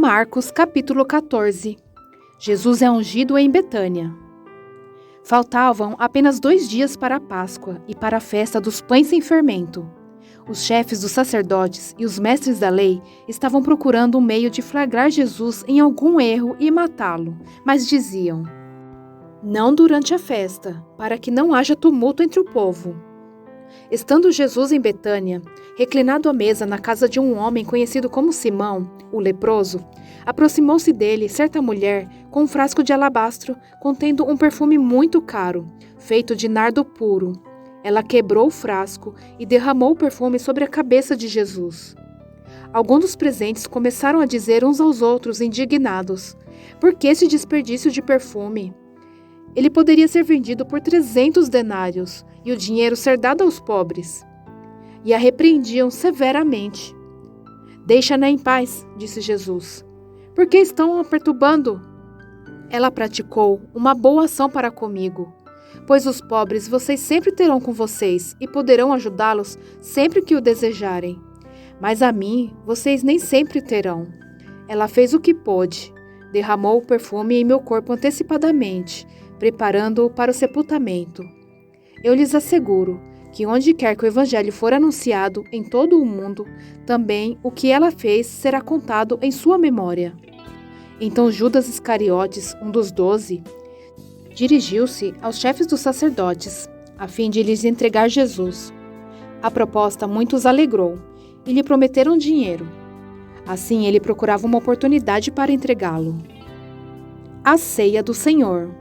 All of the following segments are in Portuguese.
Marcos, capítulo 14. Jesus é ungido em Betânia. Faltavam apenas 2 dias para a Páscoa e para a festa dos pães sem fermento. Os chefes dos sacerdotes e os mestres da lei estavam procurando um meio de flagrar Jesus em algum erro e matá-lo, mas diziam: "Não durante a festa, para que não haja tumulto entre o povo." Estando Jesus em Betânia, reclinado à mesa na casa de um homem conhecido como Simão, o leproso, aproximou-se dele certa mulher com um frasco de alabastro contendo um perfume muito caro, feito de nardo puro. Ela quebrou o frasco e derramou o perfume sobre a cabeça de Jesus. Alguns dos presentes começaram a dizer uns aos outros, indignados: "Por que esse desperdício de perfume? Ele poderia ser vendido por 300 denários e o dinheiro ser dado aos pobres." E a repreendiam severamente. "Deixa-na em paz", disse Jesus. "Por que estão a perturbando? Ela praticou uma boa ação para comigo, pois os pobres vocês sempre terão com vocês e poderão ajudá-los sempre que o desejarem. Mas a mim vocês nem sempre terão. Ela fez o que pôde, derramou o perfume em meu corpo antecipadamente, preparando-o para o sepultamento. Eu lhes asseguro que onde quer que o evangelho for anunciado em todo o mundo, também o que ela fez será contado em sua memória." Então Judas Iscariotes, um dos 12, dirigiu-se aos chefes dos sacerdotes, a fim de lhes entregar Jesus. A proposta muitos alegrou e lhe prometeram dinheiro. Assim ele procurava uma oportunidade para entregá-lo. A ceia do Senhor.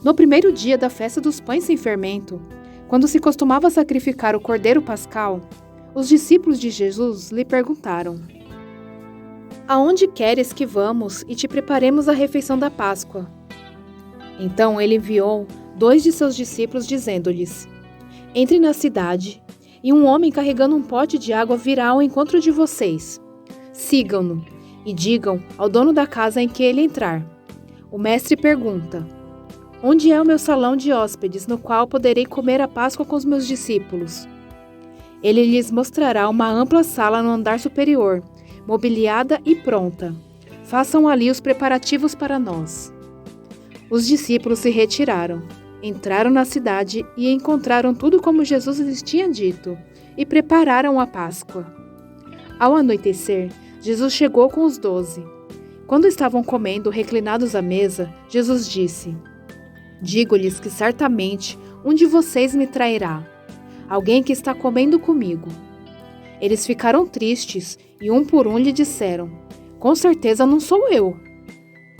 No primeiro dia da festa dos pães sem fermento, quando se costumava sacrificar o cordeiro pascal, os discípulos de Jesus lhe perguntaram: "Aonde queres que vamos e te preparemos a refeição da Páscoa?" Então ele enviou 2 de seus discípulos dizendo-lhes: "Entre na cidade, e um homem carregando um pote de água virá ao encontro de vocês. Sigam-no e digam ao dono da casa em que ele entrar: o mestre pergunta: onde é o meu salão de hóspedes, no qual poderei comer a Páscoa com os meus discípulos? Ele lhes mostrará uma ampla sala no andar superior, mobiliada e pronta. Façam ali os preparativos para nós." Os discípulos se retiraram, entraram na cidade e encontraram tudo como Jesus lhes tinha dito, e prepararam a Páscoa. Ao anoitecer, Jesus chegou com os 12. Quando estavam comendo reclinados à mesa, Jesus disse: "Digo-lhes que certamente um de vocês me trairá, alguém que está comendo comigo." Eles ficaram tristes e um por um lhe disseram: "Com certeza não sou eu."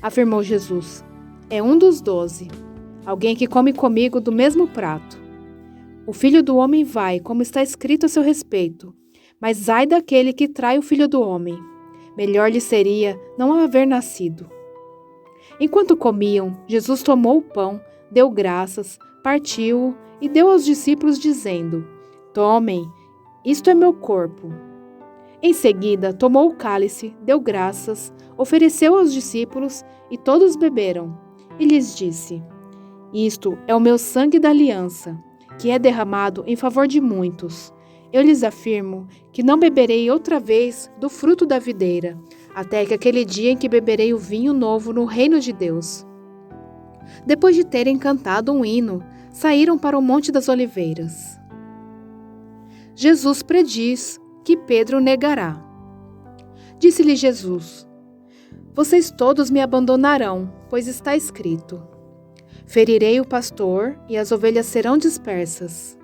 Afirmou Jesus: "É um dos 12, alguém que come comigo do mesmo prato. O Filho do Homem vai, como está escrito a seu respeito, mas ai daquele que trai o Filho do Homem. Melhor lhe seria não haver nascido." Enquanto comiam, Jesus tomou o pão, deu graças, partiu-o e deu aos discípulos, dizendo: "Tomem, isto é meu corpo." Em seguida, tomou o cálice, deu graças, ofereceu aos discípulos e todos beberam. E lhes disse: "Isto é o meu sangue da aliança, que é derramado em favor de muitos. Eu lhes afirmo que não beberei outra vez do fruto da videira, até que aquele dia em que beberei o vinho novo no reino de Deus." Depois de terem cantado um hino, saíram para o Monte das Oliveiras. Jesus prediz que Pedro negará. Disse-lhe Jesus: "Vocês todos me abandonarão, pois está escrito: ferirei o pastor e as ovelhas serão dispersas.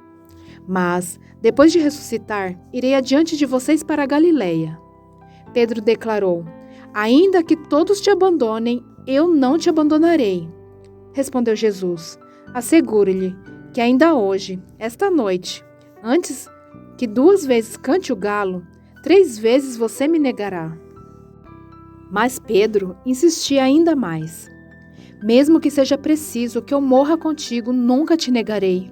Mas, depois de ressuscitar, irei adiante de vocês para a Galileia." Pedro declarou: "Ainda que todos te abandonem, eu não te abandonarei." Respondeu Jesus: "Asseguro-lhe que ainda hoje, esta noite, antes que 2 vezes cante o galo, 3 vezes você me negará." Mas Pedro insistia ainda mais: "Mesmo que seja preciso que eu morra contigo, nunca te negarei."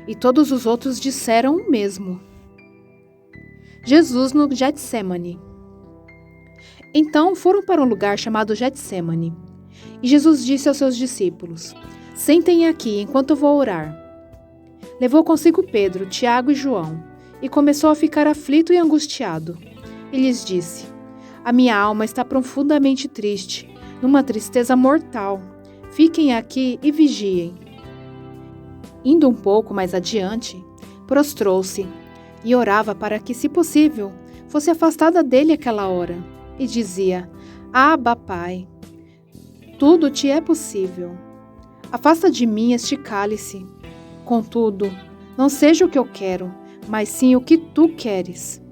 E todos os outros disseram o mesmo. Jesus no Getsêmani. Então foram para um lugar chamado Getsêmani. E Jesus disse aos seus discípulos: "Sentem aqui enquanto eu vou orar." Levou consigo Pedro, Tiago e João, e começou a ficar aflito e angustiado. E lhes disse: A minha alma está profundamente triste, numa tristeza mortal. Fiquem aqui e vigiem. Indo um pouco mais adiante, prostrou-se e orava para que, se possível, fosse afastada dele aquela hora, e dizia: Abba, Pai, tudo te é possível. Afasta de mim este cálice. Contudo, não seja o que eu quero, mas sim o que tu queres.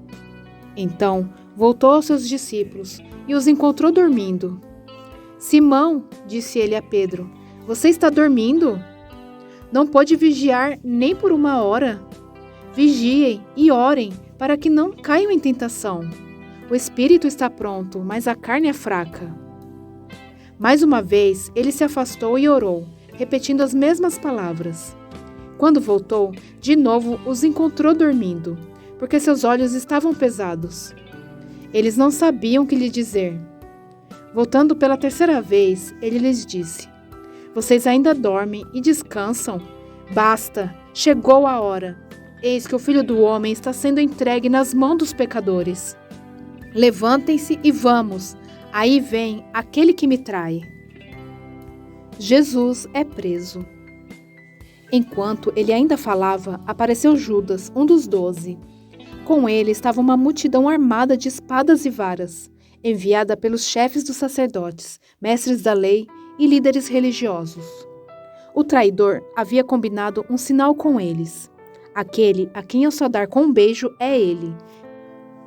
Então voltou aos seus discípulos e os encontrou dormindo. Simão, disse ele a Pedro, você está dormindo? Não pode vigiar nem por uma hora? Vigiem e orem para que não caiam em tentação. O espírito está pronto, mas a carne é fraca. Mais uma vez, ele se afastou e orou, repetindo as mesmas palavras. Quando voltou, de novo os encontrou dormindo, porque seus olhos estavam pesados. Eles não sabiam o que lhe dizer. Voltando pela terceira vez, ele lhes disse: Vocês ainda dormem e descansam? Basta, chegou a hora. Eis que o Filho do Homem está sendo entregue nas mãos dos pecadores. Levantem-se e vamos. Aí vem aquele que me trai. Jesus é preso. Enquanto ele ainda falava, apareceu Judas, um dos 12. Com ele estava uma multidão armada de espadas e varas, enviada pelos chefes dos sacerdotes, mestres da lei e líderes religiosos. O traidor havia combinado um sinal com eles. Aquele a quem eu saudar com um beijo é ele.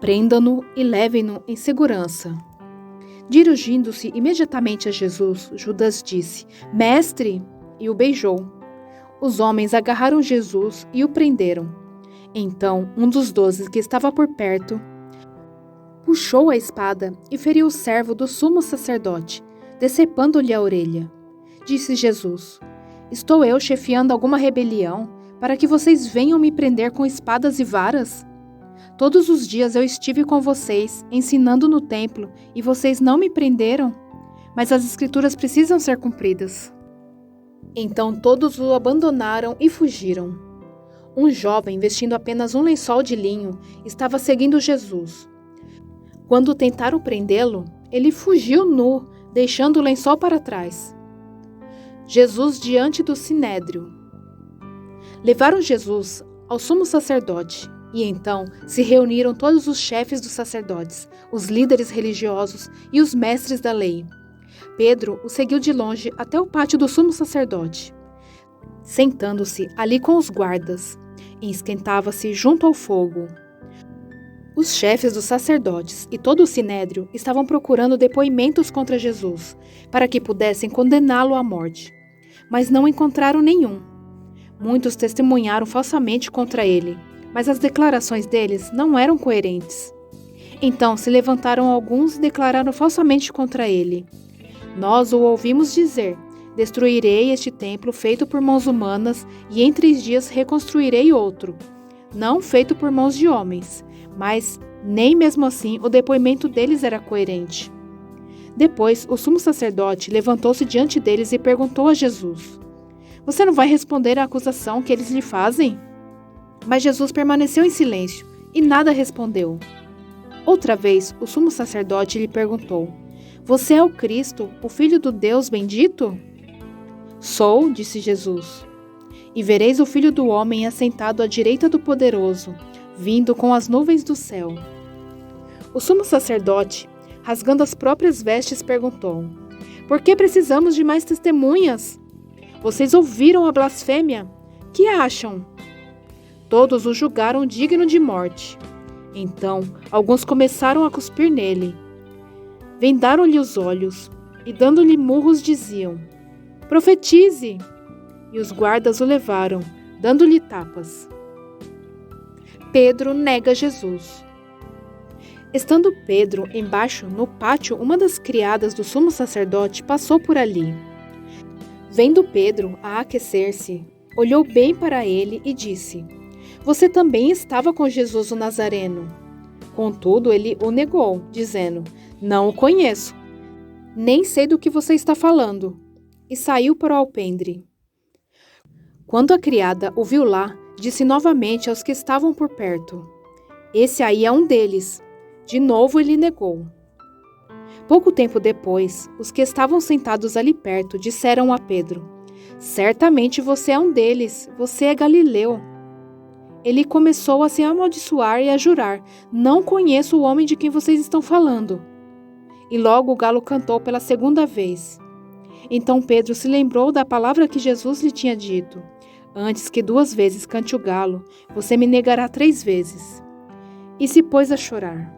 Prendam-no e levem-no em segurança. Dirigindo-se imediatamente a Jesus, Judas disse: Mestre! E o beijou. Os homens agarraram Jesus e o prenderam. Então, um dos 12 que estava por perto puxou a espada e feriu o servo do sumo sacerdote, decepando-lhe a orelha. Disse Jesus: Estou eu chefiando alguma rebelião para que vocês venham me prender com espadas e varas? Todos os dias eu estive com vocês, ensinando no templo, e vocês não me prenderam? Mas as escrituras precisam ser cumpridas. Então todos o abandonaram e fugiram. Um jovem, vestindo apenas um lençol de linho, estava seguindo Jesus. Quando tentaram prendê-lo, ele fugiu nu, deixando o lençol para trás. Jesus diante do sinédrio. Levaram Jesus ao sumo sacerdote, e então se reuniram todos os chefes dos sacerdotes, os líderes religiosos e os mestres da lei. Pedro o seguiu de longe até o pátio do sumo sacerdote. Sentando-se ali com os guardas, e esquentava-se junto ao fogo. Os chefes dos sacerdotes e todo o sinédrio estavam procurando depoimentos contra Jesus, para que pudessem condená-lo à morte. Mas não encontraram nenhum. Muitos testemunharam falsamente contra ele, mas as declarações deles não eram coerentes. Então se levantaram alguns e declararam falsamente contra ele. Nós o ouvimos dizer: Destruirei este templo feito por mãos humanas e em 3 dias reconstruirei outro, não feito por mãos de homens. Mas nem mesmo assim o depoimento deles era coerente. Depois o sumo sacerdote levantou-se diante deles e perguntou a Jesus: Você não vai responder à acusação que eles lhe fazem? Mas Jesus permaneceu em silêncio e nada respondeu. Outra vez o sumo sacerdote lhe perguntou: Você é o Cristo, o Filho do Deus bendito? Sou, disse Jesus. E vereis o Filho do Homem assentado à direita do Poderoso, vindo com as nuvens do céu. O sumo sacerdote, rasgando as próprias vestes, perguntou: Por que precisamos de mais testemunhas? Vocês ouviram a blasfêmia? Que acham? Todos o julgaram digno de morte. Então, alguns começaram a cuspir nele. Vendaram-lhe os olhos e, dando-lhe murros, diziam: Profetize! E os guardas o levaram, dando-lhe tapas. Pedro nega Jesus. Estando Pedro embaixo no pátio, uma das criadas do sumo sacerdote passou por ali. Vendo Pedro a aquecer-se, olhou bem para ele e disse: Você também estava com Jesus o Nazareno. Contudo, ele o negou, dizendo: Não o conheço, nem sei do que você está falando. E saiu para o alpendre. Quando a criada o viu lá, disse novamente aos que estavam por perto: Esse aí é um deles. De novo ele negou. Pouco tempo depois, os que estavam sentados ali perto disseram a Pedro: Certamente você é um deles, você é Galileu. Ele começou a se amaldiçoar e a jurar: Não conheço o homem de quem vocês estão falando. E logo o galo cantou pela segunda vez. Então Pedro se lembrou da palavra que Jesus lhe tinha dito: Antes que 2 vezes cante o galo, você me negará 3 vezes. E se pôs a chorar.